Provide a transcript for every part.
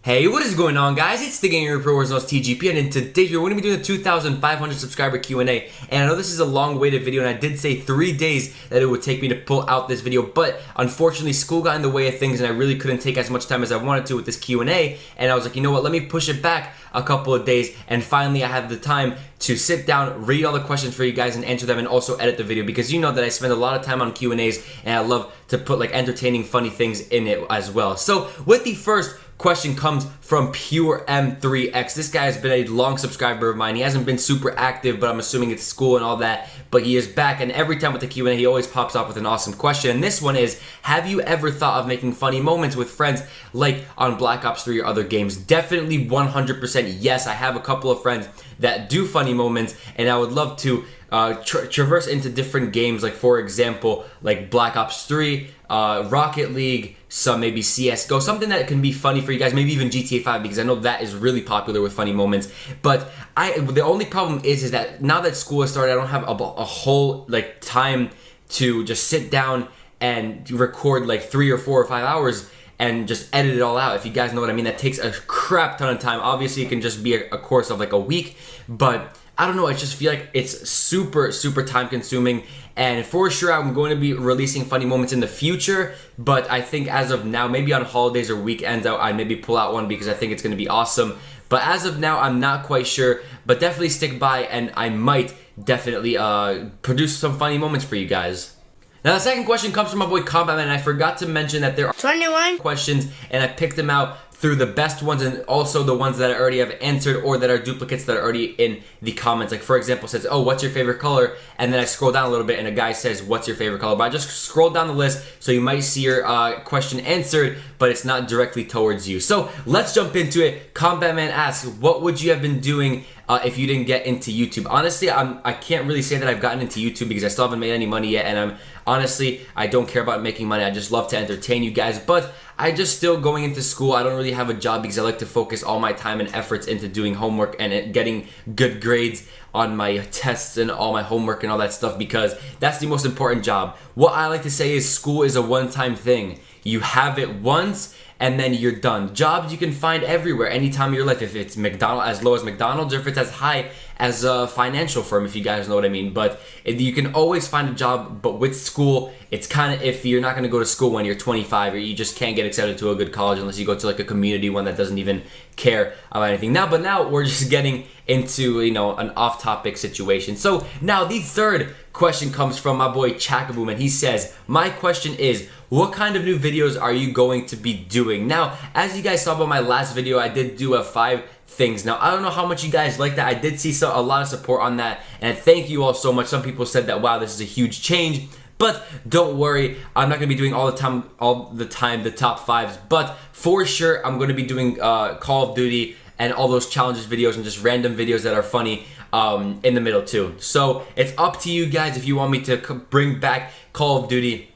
Hey, what is going on, guys? It's the Gaming Report, where's TGP, and in today's video, we're going to be doing a 2,500 subscriber Q&A. And I know this is a long-awaited video, and I did say 3 days that it would take me to pull out this video, but unfortunately, school got in the way of things, and I really couldn't take as much time as I wanted to with this Q&A. And I was like, you know what? Let me push it back a couple of days, and finally, I have the time to sit down, read all the questions for you guys, and answer them, and also edit the video, because you know that I spend a lot of time on Q&As, and I love to put like entertaining, funny things in it as well. So, with the first question comes from Pure M3X. This guy has been a long subscriber of mine. He hasn't been super active, but I'm assuming it's school and all that. But he is back, and every time with the Q&A, he always pops up with an awesome question. And this one is, have you ever thought of making funny moments with friends like on Black Ops 3 or other games? Definitely 100% yes. I have a couple of friends that do funny moments, and I would love to traverse into different games, like for example, like Black Ops 3, Rocket League, some maybe CSGO, something that can be funny for you guys, maybe even GTA 5, because I know that is really popular with funny moments. But the only problem is that now that school has started, I don't have a whole like time to just sit down and record like 3 or 4 or 5 hours and just edit it all out, if you guys know what I mean. That takes a crap ton of time. Obviously, it can just be a course of like a week, but I don't know, I just feel like it's super time consuming, and for sure I'm going to be releasing funny moments in the future, but I think as of now, maybe on holidays or weekends, I'd maybe pull out one because I think it's going to be awesome. But as of now, I'm not quite sure, but definitely stick by, and I might definitely produce some funny moments for you guys. Now the second question comes from my boy Combat Man, and I forgot to mention that there are 21 questions, and I picked them out through the best ones and also the ones that I already have answered or that are duplicates that are already in the comments. Like for example, it says, oh, what's your favorite color? And then I scroll down a little bit and a guy says, what's your favorite color? But I just scrolled down the list, so you might see your question answered, but it's not directly towards you. So let's jump into it. Combat Man asks, what would you have been doing if you didn't get into YouTube? Honestly, I can't really say that I've gotten into YouTube because I still haven't made any money yet, and honestly, I don't care about making money. I just love to entertain you guys, but I just still going into school. I don't really have a job because I like to focus all my time and efforts into doing homework and getting good grades on my tests and all my homework and all that stuff, because that's the most important job. What I like to say is school is a one-time thing. You have it once and then you're done. Jobs you can find everywhere, anytime in your life. If it's McDonald's, as low as McDonald's, or if it's as high as a financial firm, if you guys know what I mean. But you can always find a job, but with school, it's kind of iffy. You're not going to go to school when you're 25, or you just can't get accepted to a good college unless you go to like a community one that doesn't even care about anything. But now we're just getting into, you know, an off-topic situation. So now the third question comes from my boy Chakaboom, and he says, my question is, what kind of new videos are you going to be doing? Now, as you guys saw by my last video, I did do a 5 things. Now, I don't know how much you guys like that. I did see a lot of support on that, and thank you all so much. Some people said that, wow, this is a huge change. But don't worry, I'm not going to be doing all the time the top 5s, but for sure I'm going to be doing Call of Duty and all those challenges videos and just random videos that are funny in the middle too. So it's up to you guys if you want me to bring back Call of Duty.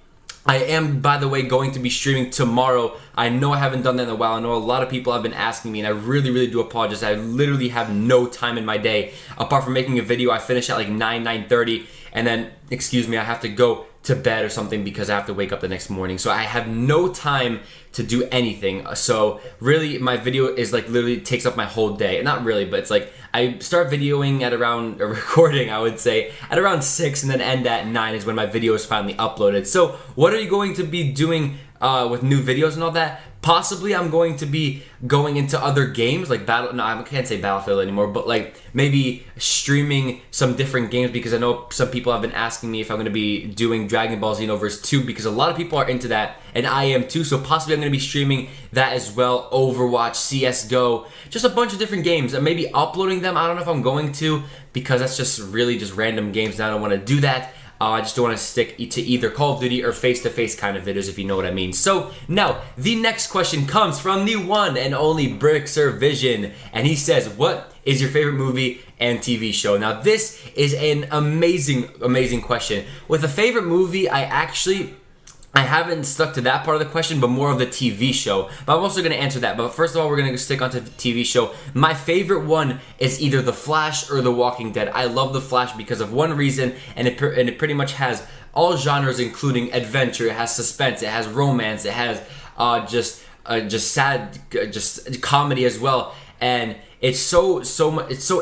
I am, by the way, going to be streaming tomorrow. I know I haven't done that in a while. I know a lot of people have been asking me, and I really do apologize. I literally have no time in my day. Apart from making a video, I finish at like 9:30, and then, excuse me, I have to go to bed or something because I have to wake up the next morning. So I have no time to do anything. So really, my video is like literally takes up my whole day. Not really, but it's like I start videoing at around, or recording, I would say, at around 6, and then end at 9 is when my video is finally uploaded. So what are you going to be doing with new videos and all that? Possibly I'm going to be going into other games like I can't say Battlefield anymore, but like maybe streaming some different games, because I know some people have been asking me if I'm going to be doing Dragon Ball Xenoverse 2, because a lot of people are into that, and I am too. So possibly I'm going to be streaming that as well. Overwatch, CSGO, just a bunch of different games, and maybe uploading them. I don't know if I'm going to, because that's just really just random games, and I don't want to do that. I just don't want to stick to either Call of Duty or face-to-face kind of videos, if you know what I mean. So now, the next question comes from the one and only Brixer Vision, and he says, what is your favorite movie and TV show? Now, this is an amazing question. With a favorite movie, I haven't stuck to that part of the question, but more of the TV show. But I'm also going to answer that. But first of all, we're going to stick onto the TV show. My favorite one is either The Flash or The Walking Dead. I love The Flash because of one reason, and it pretty much has all genres, including adventure. It has suspense. It has romance. It has just just sad, just comedy as well. And it's so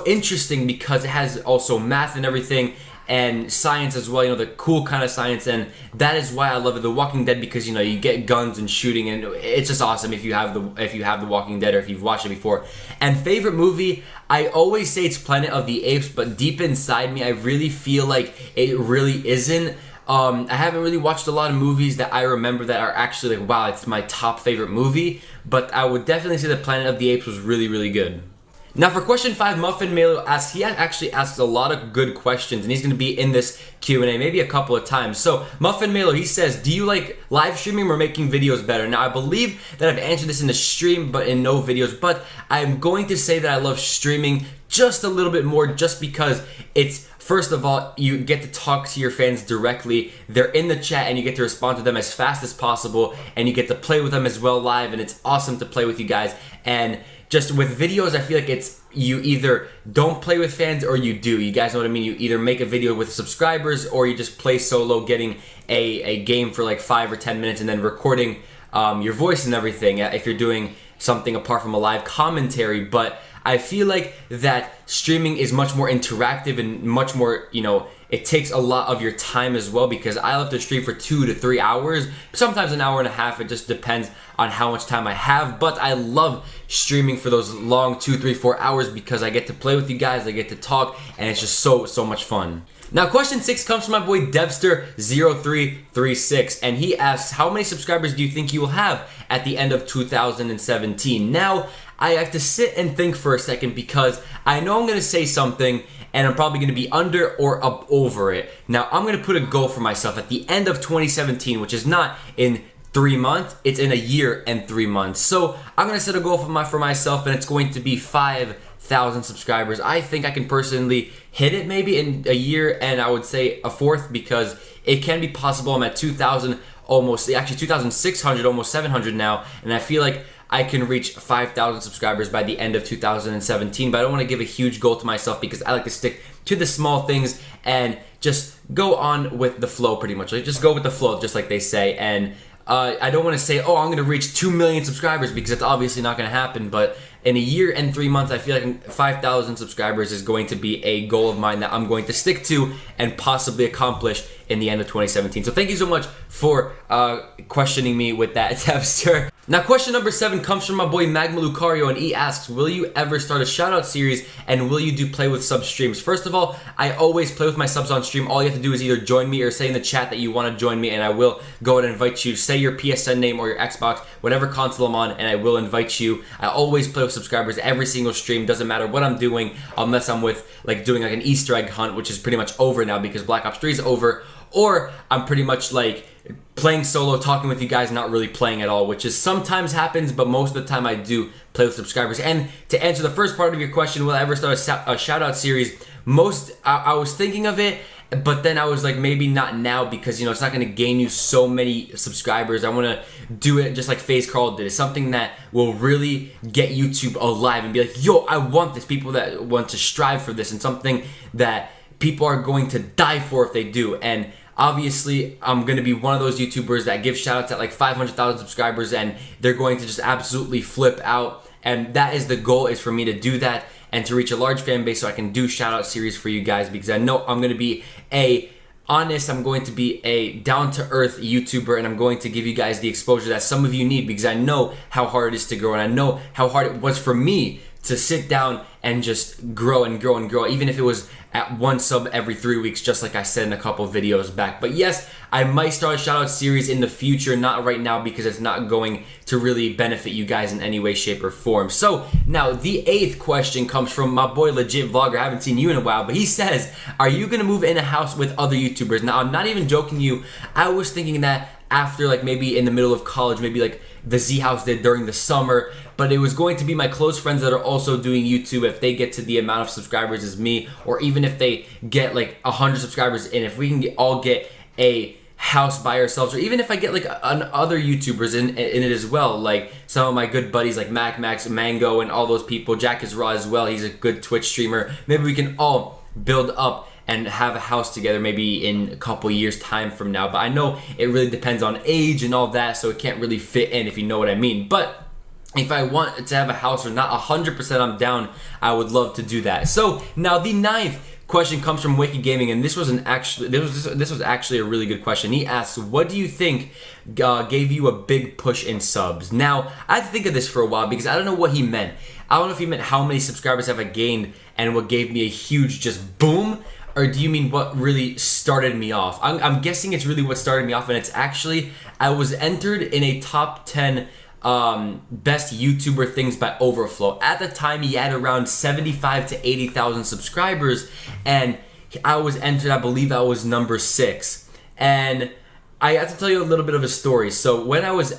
interesting because it has also math and everything, and science as well, you know, the cool kind of science. And that is why I love it. The Walking Dead, because, you know, you get guns and shooting, and it's just awesome if you have the Walking Dead, or if you've watched it before. And favorite movie, I always say it's Planet of the Apes, but deep inside me, I really feel like it really isn't. I haven't really watched a lot of movies that I remember that are actually like, wow, it's my top favorite movie, but I would definitely say that Planet of the Apes was really, really good. Now for question 5, Muffin Melo asks, he actually asks a lot of good questions, and he's going to be in this Q&A maybe a couple of times. So Muffin Melo, he says, do you like live streaming or making videos better? Now I believe that I've answered this in the stream but in no videos, but I'm going to say that I love streaming just a little bit more, just because it's, first of all, you get to talk to your fans directly. They're in the chat and you get to respond to them as fast as possible, and you get to play with them as well live, and it's awesome to play with you guys. And just with videos, I feel like it's, you either don't play with fans or you do. You guys know what I mean? You either make a video with subscribers, or you just play solo, getting a game for like 5 or 10 minutes and then recording your voice and everything if you're doing something apart from a live commentary. But I feel like that streaming is much more interactive and much more, you know, it takes a lot of your time as well, because I love to stream for 2 to 3 hours, sometimes an hour and a half. It just depends on how much time I have, but I love streaming for those long 2, 3, 4 hours because I get to play with you guys, I get to talk, and it's just so much fun. Now question 6 comes from my boy Devster0336, and he asks, how many subscribers do you think you will have at the end of 2017? Now, I have to sit and think for a second, because I know I'm going to say something and I'm probably going to be under or up over it. Now, I'm going to put a goal for myself at the end of 2017, which is not in 3 months, it's in a year and 3 months. So I'm going to set a goal for myself, and it's going to be 5,000 subscribers. I think I can personally hit it maybe in a year, and I would say a fourth, because it can be possible. I'm at 2,000 almost, actually 2,600, almost 700 now, and I feel like I can reach 5,000 subscribers by the end of 2017, but I don't want to give a huge goal to myself, because I like to stick to the small things and just go on with the flow pretty much. Like, just go with the flow, just like they say. And I don't want to say, oh, I'm going to reach 2 million subscribers, because it's obviously not going to happen. But in a year and 3 months, I feel like 5,000 subscribers is going to be a goal of mine that I'm going to stick to and possibly accomplish in the end of 2017. So thank you so much for questioning me with that, Devster. Now question number 7 comes from my boy Magma Lucario, and he asks, will you ever start a shoutout series, and will you do play with sub streams? First of all, I always play with my subs on stream. All you have to do is either join me or say in the chat that you want to join me, and I will go and invite you. Say your PSN name or your Xbox, whatever console I'm on, and I will invite you. I always play with subscribers every single stream. Doesn't matter what I'm doing, unless I'm with like doing like an Easter egg hunt, which is pretty much over now because Black Ops 3 is over, or I'm pretty much like playing solo, talking with you guys, not really playing at all, which is sometimes happens, but most of the time I do play with subscribers. And to answer the first part of your question, will I ever start a shout out series? I was thinking of it, but then I was like, maybe not now, because, you know, it's not going to gain you so many subscribers. I want to do it just like FaZe Carl did. It's something that will really get YouTube alive and be like, yo, I want this. People that want to strive for this, and something that people are going to die for if they do. And obviously, I'm going to be one of those YouTubers that give shoutouts at like 500,000 subscribers, and they're going to just absolutely flip out. And that is the goal, is for me to do that and to reach a large fan base so I can do shoutout series for you guys, because I know I'm going to be I'm going to be a down-to-earth YouTuber, and I'm going to give you guys the exposure that some of you need, because I know how hard it is to grow, and I know how hard it was for me to sit down and just grow and grow and grow, even if it was at 1 sub every 3 weeks, just like I said in a couple of videos back. But yes, I might start a shoutout series in the future, not right now, because it's not going to really benefit you guys in any way, shape, or form. So now the 8th question comes from my boy Legit Vlogger. I haven't seen you in a while, but he says, are you gonna move in a house with other YouTubers? Now, I'm not even joking you. I was thinking that after, like, maybe in the middle of college, maybe like the Z House did during the summer, but it was going to be my close friends that are also doing YouTube. If they get to the amount of subscribers as me, or even if they get like 100 subscribers, and if we can all get a house by ourselves, or even if I get like other YouTubers in it as well, like some of my good buddies like Max, Mango, and all those people, Jack is Raw as well, he's a good Twitch streamer. Maybe we can all build up and have a house together maybe in a couple years time from now. But I know it really depends on age and all that, so it can't really fit in, if you know what I mean. But if I want to have a house or not, 100% I'm down. I would love to do that. So now the 9th question comes from Wiki Gaming, and this was actually a really good question. He asks, what do you think gave you a big push in subs? Now, I had to think of this for a while because I don't know what he meant. I don't know if he meant how many subscribers have I gained and what gave me a huge just boom, or do you mean what really started me off? I'm guessing it's really what started me off, and it's actually I was entered in a top 10 best YouTuber things by Overflow. At the time, he had around 75 to 80,000 subscribers, and I was entered, I believe I was number 6. And I have to tell you a little bit of a story. So when I was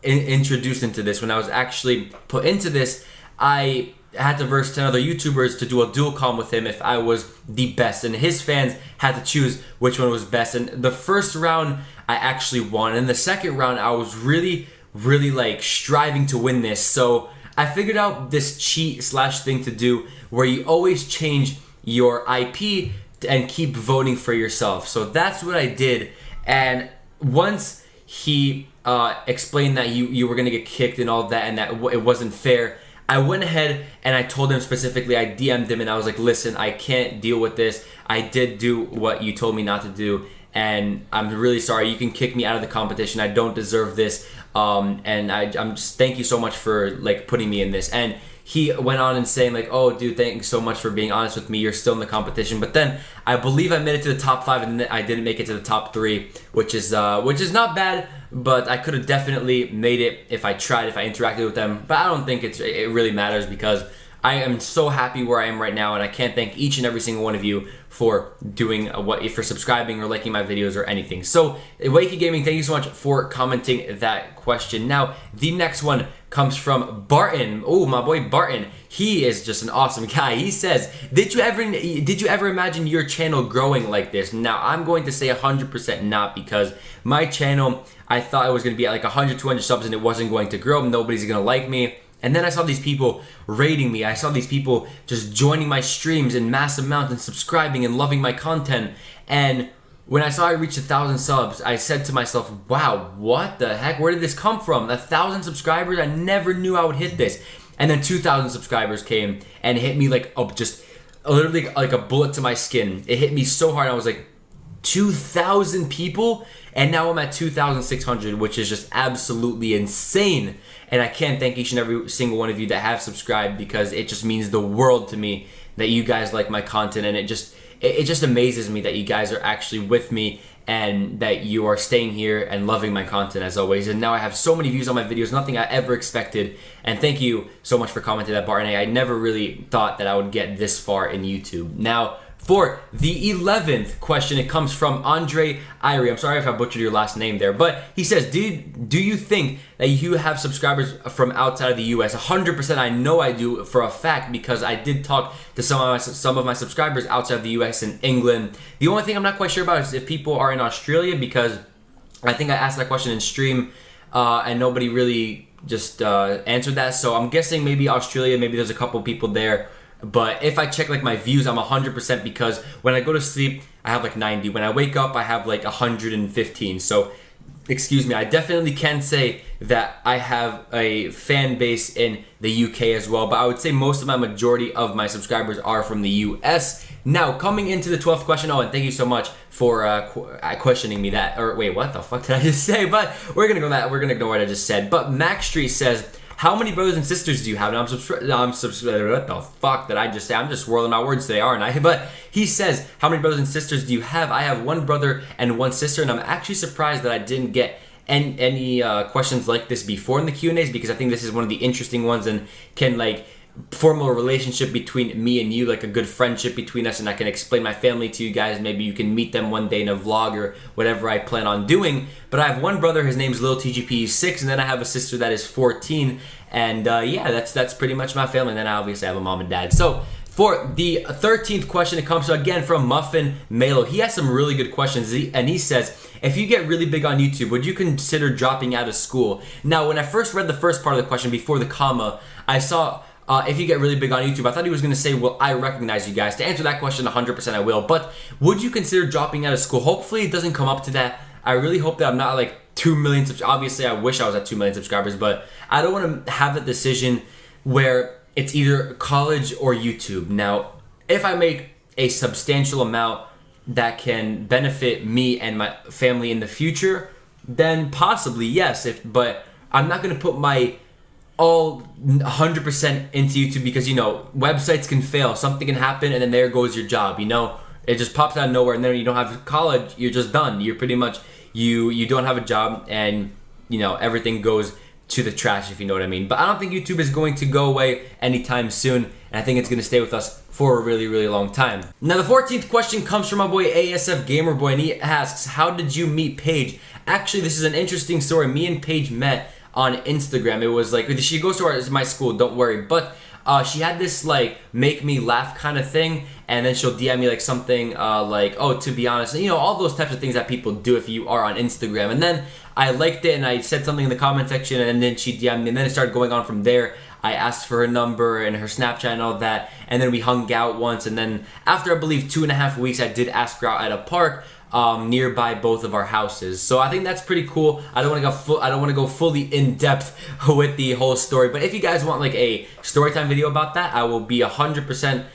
introduced into this, when I was actually put into this, I had to verse 10 other YouTubers to do a dual com with him if I was the best, and his fans had to choose which one was best. And the first round I actually won, and the second round I was really like striving to win this. So I figured out this cheat slash thing to do where you always change your IP and keep voting for yourself. So that's what I did, and once he explained that you were gonna get kicked and all that, and that it wasn't fair, I went ahead and I told him specifically, I DM'd him and I was like, listen, I can't deal with this. I did do what you told me not to do, and I'm really sorry. You can kick me out of the competition. I don't deserve this. And I'm just, thank you so much for like putting me in this. And he went on and saying like, oh dude, thanks so much for being honest with me. You're still in the competition. But then I believe I made it to the top 5, and then I didn't make it to the top 3, which is not bad, but I could have definitely made it if I tried, if I interacted with them. But I don't think it really matters because I am so happy where I am right now, and I can't thank each and every single one of you for doing for subscribing or liking my videos or anything. So, Wiki Gaming, thank you so much for commenting that question. Now, the next one comes from Barton. Oh, my boy Barton. He is just an awesome guy. He says, did you ever imagine your channel growing like this? Now, I'm going to say 100% not, because my channel, I thought it was going to be at like 100, 200 subs and it wasn't going to grow. Nobody's going to like me. And then I saw these people rating me. I saw these people just joining my streams in mass amounts and subscribing and loving my content. And when I saw I reached 1,000 subs, I said to myself, wow, what the heck? Where did this come from? 1,000 subscribers? I never knew I would hit this. And then 2,000 subscribers came and hit me like just literally like a bullet to my skin. It hit me so hard. I was like, 2,000 people? And now I'm at 2,600, which is just absolutely insane. And I can't thank each and every single one of you that have subscribed, because it just means the world to me that you guys like my content, and it just amazes me that you guys are actually with me and that you are staying here and loving my content as always. And now I have so many views on my videos, nothing I ever expected. And thank you so much for commenting that, Barton. I never really thought that I would get this far in YouTube. Now, for the 11th question, it comes from Andre Irie. I'm sorry if I butchered your last name there, but he says, do you think that you have subscribers from outside of the US? 100% I know I do for a fact, because I did talk to some of my subscribers outside of the US and England. The only thing I'm not quite sure about is if people are in Australia, because I think I asked that question in stream and nobody really just answered that. So I'm guessing maybe Australia, maybe there's a couple people there. But if I check like my views, I'm 100%, because when I go to sleep, I have like 90. When I wake up, I have like 115. So, excuse me, I definitely can say that I have a fan base in the UK as well. But I would say most of my majority of my subscribers are from the US. Now, coming into the 12th question, oh, and thank you so much for questioning me that. Or wait, what the fuck did I just say? But we're gonna ignore what I just said. But Max Street says, how many brothers and sisters do you have? Now, what the fuck did I just say? I'm just swirling my words today, aren't I? But he says, how many brothers and sisters do you have? I have one brother and one sister, and I'm actually surprised that I didn't get any questions like this before in the Q&As, because I think this is one of the interesting ones and can like form a relationship between me and you, like a good friendship between us, and I can explain my family to you guys. Maybe you can meet them one day in a vlog or whatever I plan on doing. But I have one brother, his name's Lil TGP, he's 6, and then I have a sister that is 14, and yeah, that's pretty much my family. And then I obviously have a mom and dad. So for the 13th question, it comes again from Muffin Melo. He has some really good questions, and he says, if you get really big on YouTube, would you consider dropping out of school? Now, when I first read the first part of the question before the comma, I saw if you get really big on YouTube? I thought he was going to say, will I recognize you guys? To answer that question, 100% I will. But would you consider dropping out of school? Hopefully it doesn't come up to that. I really hope that I'm not like 2 million subscribers. Obviously, I wish I was at 2 million subscribers, but I don't want to have that decision where it's either college or YouTube. Now, if I make a substantial amount that can benefit me and my family in the future, then possibly yes. But I'm not going to put my all 100% into YouTube because, you know, websites can fail, something can happen, and then there goes your job, you know? It just pops out of nowhere, and then you don't have college, you're just done. You're pretty much, you don't have a job, and, you know, everything goes to the trash, if you know what I mean. But I don't think YouTube is going to go away anytime soon, and I think it's going to stay with us for a really, really long time. Now, the 14th question comes from my boy ASF Gamer Boy, and he asks, how did you meet Paige? Actually, this is an interesting story. Me and Paige met on Instagram. It was like, she goes to my school, don't worry, but she had this like make me laugh kind of thing, and then she'll DM me like something like, oh, to be honest, you know, all those types of things that people do if you are on Instagram. And then I liked it and I said something in the comment section, and then she DM'd me, and then it started going on from there. I asked for her number and her Snapchat and all that, and then we hung out once, and then after I believe 2.5 weeks, I did ask her out at a park nearby both of our houses. So I think that's pretty cool. I don't want to go fully in depth with the whole story, but if you guys want like a storytime video about that, I will be 100%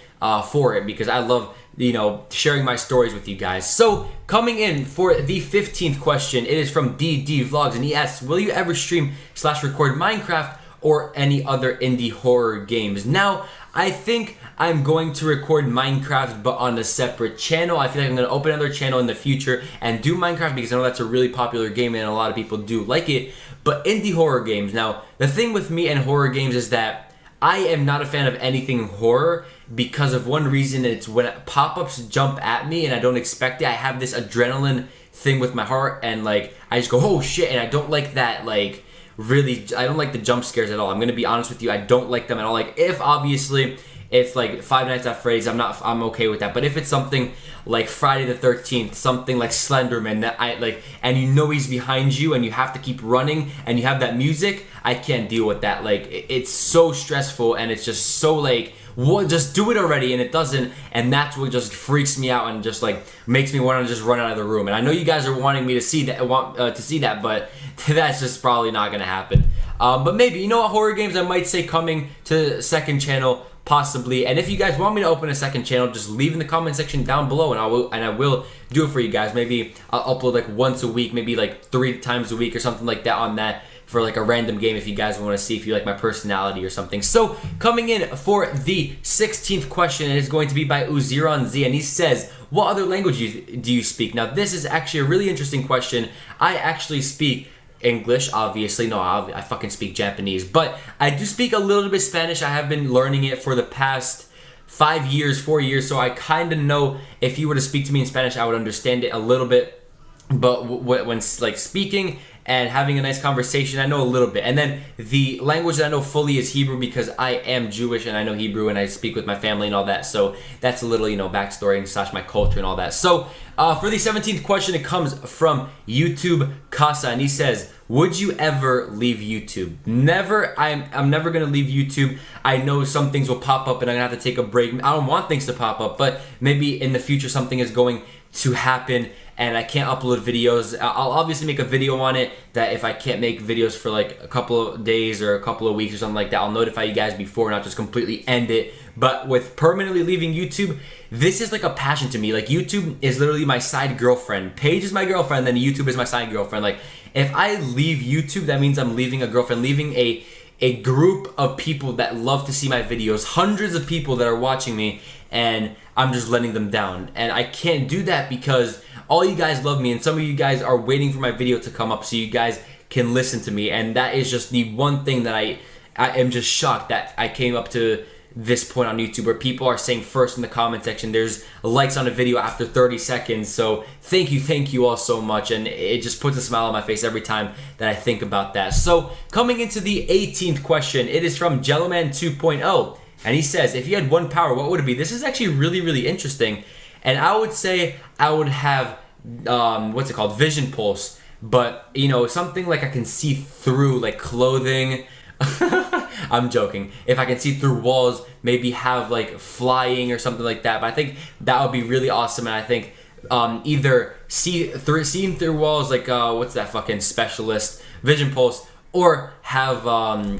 for it, because I love, you know, sharing my stories with you guys. So coming in for the 15th question, it is from DD Vlogs, and he asks, will you ever stream / record Minecraft or any other indie horror games? Now, I think I'm going to record Minecraft, but on a separate channel. I feel like I'm going to open another channel in the future and do Minecraft, because I know that's a really popular game and a lot of people do like it. But indie horror games. Now, the thing with me and horror games is that I am not a fan of anything horror because of one reason. It's when pop-ups jump at me and I don't expect it. I have this adrenaline thing with my heart, and like I just go, oh shit, and I don't like that, like really, I don't like the jump scares at all. I'm gonna be honest with you, I don't like them at all. Like, if obviously it's like Five Nights at Freddy's, I'm okay with that. But if it's something like Friday the 13th, something like Slenderman that I like, and you know he's behind you and you have to keep running and you have that music, I can't deal with that. Like, it's so stressful, and it's just so like, what, just do it already, and it doesn't, and that's what just freaks me out and just like makes me want to just run out of the room. And I know you guys are wanting me to see that, but that's just probably not gonna happen. But maybe, you know what, horror games I might say coming to the second channel, possibly. And if you guys want me to open a second channel, just leave in the comment section down below, and I will do it for you guys. Maybe I'll upload like once a week, maybe like 3 times a week or something like that on that, for like a random game, if you guys want to see if you like my personality or something. So coming in for the 16th question, it is going to be by Uziron Z, and he says, what other language do you speak? Now, this is actually a really interesting question. I actually speak English, obviously. No, I fucking speak Japanese, but I do speak a little bit Spanish. I have been learning it for the past 4 years, so I kind of know, if you were to speak to me in Spanish, I would understand it a little bit. But when like speaking and having a nice conversation, I know a little bit. And then the language that I know fully is Hebrew, because I am Jewish and I know Hebrew and I speak with my family and all that. So that's a little, you know, backstory and / my culture and all that. So for the 17th question, it comes from YouTube Casa, and he says, would you ever leave YouTube? Never. I'm never gonna leave YouTube. I know some things will pop up and I'm gonna have to take a break. I don't want things to pop up, but maybe in the future something is going to happen and I can't upload videos. I'll obviously make a video on it, that if I can't make videos for like a couple of days or a couple of weeks or something like that, I'll notify you guys before, not just completely end it. But with permanently leaving YouTube, this is like a passion to me. Like, YouTube is literally my side girlfriend. Paige is my girlfriend, then YouTube is my side girlfriend. Like, if I leave YouTube, that means I'm leaving a girlfriend, leaving a group of people that love to see my videos, hundreds of people that are watching me, and I'm just letting them down. And I can't do that because all you guys love me, and some of you guys are waiting for my video to come up so you guys can listen to me. And that is just the one thing that I am just shocked that I came up to this point on YouTube, where people are saying first in the comment section, there's likes on a video after 30 seconds. So thank you all so much, and it just puts a smile on my face every time that I think about that. So coming into the 18th question, it is from Jelloman 2.0, and he says, if you had one power, what would it be? This is actually really interesting, and I would say I would have what's it called, vision pulse, but you know, something like I can see through, like clothing, I'm joking. If I can see through walls, maybe have like flying or something like that. But I think that would be really awesome. And I think either seeing through walls, like what's that fucking specialist, Vision Pulse, or have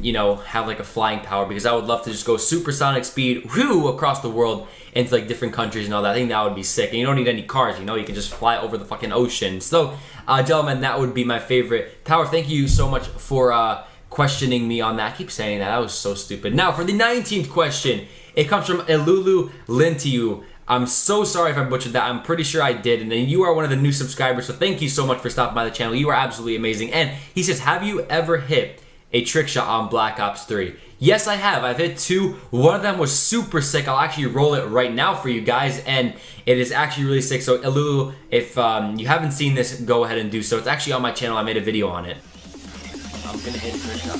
you know, have like a flying power, because I would love to just go supersonic speed across the world into like different countries and all that. I think that would be sick. And you don't need any cars, you know, you can just fly over the fucking ocean. So gentlemen, that would be my favorite power. Thank you so much for questioning me on that. I keep saying that was so stupid. Now for the 19th question, it comes from Elulu Lintiu. I'm so sorry if I butchered that. I'm pretty sure I did. And then you are one of the new subscribers, so thank you so much for stopping by the channel. You are absolutely amazing. And he says, have you ever hit a trick shot on Black Ops 3? Yes, I have. I've hit 2. One of them was super sick. I'll actually roll it right now for you guys, and it is actually really sick. So Elulu, if you haven't seen this, go ahead and do so. It's actually on my channel. I made a video on it. I'm gonna hit trick shot.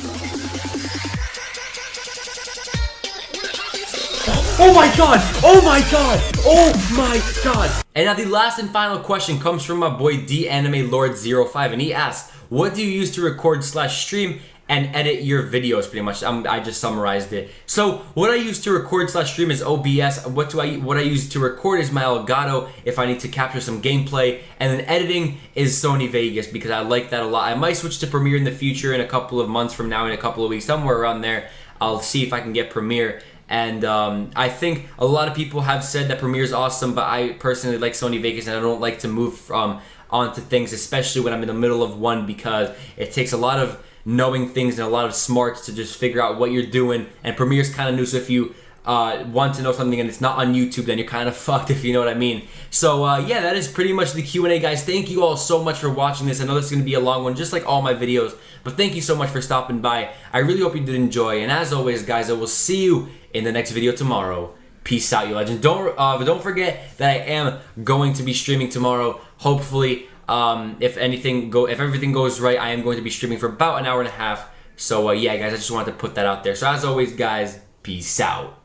Oh my god! Oh my god! Oh my god! And now the last and final question comes from my boy DAnimeLord05, and he asks, what do you use to record / stream and edit your videos? Pretty much, I just summarized it. So what I use to record / stream is OBS. What I use to record is my Elgato if I need to capture some gameplay, and then editing is Sony Vegas because I like that a lot. I might switch to Premiere in the future, in a couple of months from now, in a couple of weeks, somewhere around there. I'll see if I can get Premiere. And I think a lot of people have said that Premiere is awesome, but I personally like Sony Vegas, and I don't like to move onto things, especially when I'm in the middle of one, because it takes a lot of knowing things and a lot of smarts to just figure out what you're doing. And Premiere's kind of new, so if you want to know something and it's not on YouTube, then you're kind of fucked, if you know what I mean. So yeah, that is pretty much the Q&A, guys. Thank you all so much for watching this. I know this is going to be a long one, just like all my videos, but thank you so much for stopping by. I really hope you did enjoy, and as always, guys, I will see you in the next video tomorrow. Peace out, you legends. Don't forget that I am going to be streaming tomorrow. Hopefully, if everything goes right, I am going to be streaming for about an hour and a half. So yeah, guys, I just wanted to put that out there. So as always, guys, peace out.